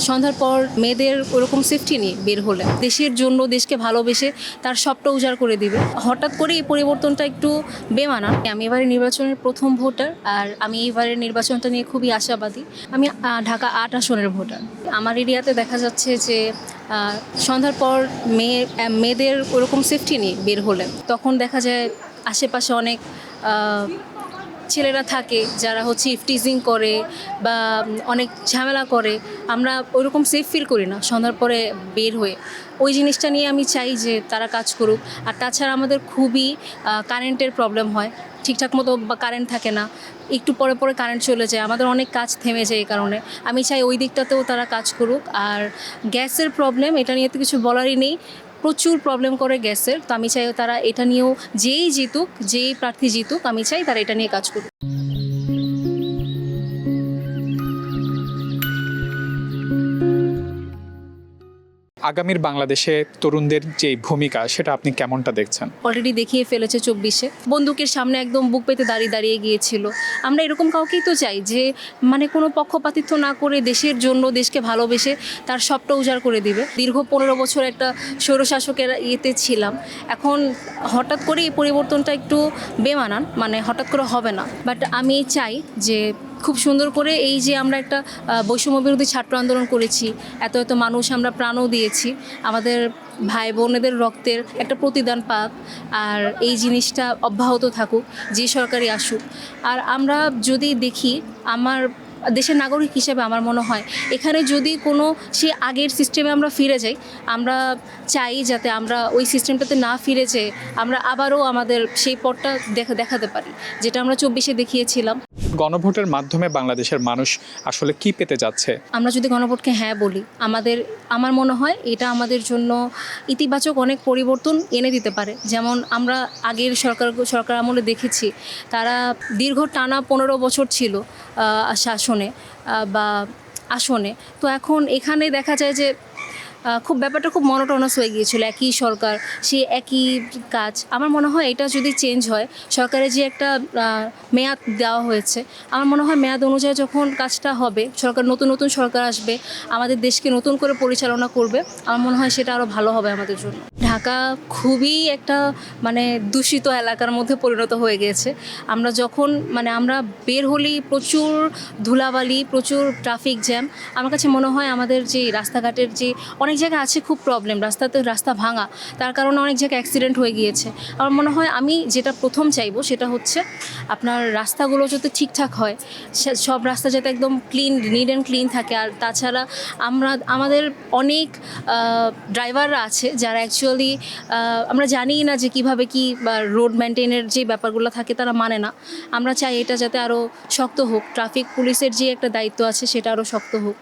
সন্ধ্যার পর মেয়েদের ওরকম সেফটি নেই বের হলে, দেশের জন্য দেশকে ভালোবেসে তার সবটা উজাড় করে দিবে। হঠাৎ করে এই পরিবর্তনটা একটু বেমানান। আমি এবারে নির্বাচনের প্রথম ভোটার, আর আমি এইবারের নির্বাচনটা নিয়ে খুবই আশাবাদী। আমি ঢাকা ৮ আসনের ভোটার। আমার এরিয়াতে দেখা যাচ্ছে যে সন্ধ্যার পর মেয়েদের ওরকম সেফটি নেই বের হলে। তখন দেখা যায় আশেপাশে অনেক ছেলেরা থাকে যারা হচ্ছে ইফটিজিং করে বা অনেক ঝামেলা করে। আমরা ওইরকম সেফ ফিল করি না সন্ধ্যার পরে বের হয়ে। ওই জিনিসটা নিয়ে আমি চাই যে তারা কাজ করুক। আর তাছাড়া আমাদের খুবই কারেন্টের প্রবলেম হয়, ঠিকঠাক মতো বা কারেন্ট থাকে না, একটু পরে পরে কারেন্ট চলে যায়, আমাদের অনেক কাজ থেমে যায় এই কারণে। আমি চাই ওই দিকটাতেও তারা কাজ করুক। আর গ্যাসের প্রবলেম, এটা নিয়ে তো কিছু বলারই নেই, প্রচুর প্রবলেম করে গ্যাসের। তো আমি চাই তারা এটা নিয়েও যেই প্রার্থী জিতুক, আমি চাই তারা এটা নিয়ে কাজ করুক। আগামীর বাংলাদেশে তরুণদের যে ভূমিকা, সেটা আপনি কেমনটা দেখছেন? অলরেডি দেখিয়ে ফেলেছে 24-এ, বন্দুকের সামনে একদম বুক পেতে দাঁড়িয়ে গিয়েছিল। আমরা এরকম কাউকেই তো চাই যে মানে কোনো পক্ষপাতিত্ব না করে দেশের জন্য দেশকে ভালোবেসে তার সবটা উজাড় করে দিবে। দীর্ঘ 15 বছর একটা স্বৈরশাসকের ইয়েতে ছিলাম, এখন হঠাৎ করে এই পরিবর্তনটা একটু বেমানান, মানে হঠাৎ করে হবে না। বাট আমি চাই যে খুব সুন্দর করে এই যে আমরা একটা বৈষম্য বিরোধী ছাত্র আন্দোলন করেছি, এত মানুষ আমরা প্রাণও দিয়েছি, আমাদের ভাই বোনেদের রক্তের একটা প্রতিদান পাক, আর এই জিনিসটা অব্যাহত থাকুক, যে সরকারই আসুক। আর আমরা যদি দেখি, আমার দেশের নাগরিক হিসেবে আমার মনে হয় এখানে যদি কোনো সেই আগের সিস্টেমে আমরা ফিরে যাই, আমরা চাই যাতে আমরা ওই সিস্টেমটাতে না ফিরে যেয়ে আমরা আবারও আমাদের সেই পথটা দেখাতে পারি, যেটা আমরা 24-এ দেখিয়েছিলাম। গণভোটের মাধ্যমে বাংলাদেশের মানুষ আসলে কি পেতে যাচ্ছে? আমরা যদি গণভোটকে হ্যাঁ বলি, আমার মনে হয় এটা আমাদের জন্য ইতিবাচক অনেক পরিবর্তন এনে দিতে পারে। যেমন আমরা আগের সরকার আমলে দেখেছি, তারা দীর্ঘ টানা 15 বছর ছিল শাসনে বা আসনে। তো এখন এখানে দেখা যায় যে ব্যাপারটা খুব মনোটোনাস হয়ে গিয়েছিল, একই সরকার, সে একই কাজ। আমার মনে হয় এটা যদি চেঞ্জ হয়, সরকারের যে একটা মেয়াদ দেওয়া হয়েছে, আমার মনে হয় মেয়াদ অনুযায়ী যখন কাজটা হবে, নতুন সরকার আসবে, আমাদের দেশকে নতুন করে পরিচালনা করবে, আমার মনে হয় সেটা আরও ভালো হবে আমাদের জন্য। ঢাকা খুবই একটা দূষিত এলাকার মধ্যে পরিণত হয়ে গিয়েছে। আমরা যখন আমরা বের হলেই প্রচুর ধুলাবালি, প্রচুর ট্রাফিক জ্যাম। আমার কাছে মনে হয় আমাদের যে রাস্তাঘাটের যে অনেক জায়গায় আছে খুব প্রবলেম, রাস্তা ভাঙা, তার কারণে অনেক জায়গায় অ্যাক্সিডেন্ট হয়ে গিয়েছে। আমার মনে হয় আমি যেটা প্রথম চাইবো সেটা হচ্ছে আপনার রাস্তাগুলো যাতে ঠিকঠাক হয়, সব রাস্তা যাতে একদম নিট অ্যান্ড ক্লিন থাকে। আর তাছাড়া আমাদের অনেক ড্রাইভাররা আছে যারা অ্যাকচুয়ালি আমরা জানিই না যে কীভাবে কি রোড মেনটেনের যে ব্যাপারগুলো থাকে তারা মানে না। আমরা চাই এটা যাতে আরও শক্ত হোক, ট্রাফিক পুলিশের যে একটা দায়িত্ব আছে সেটা আরও শক্ত হোক।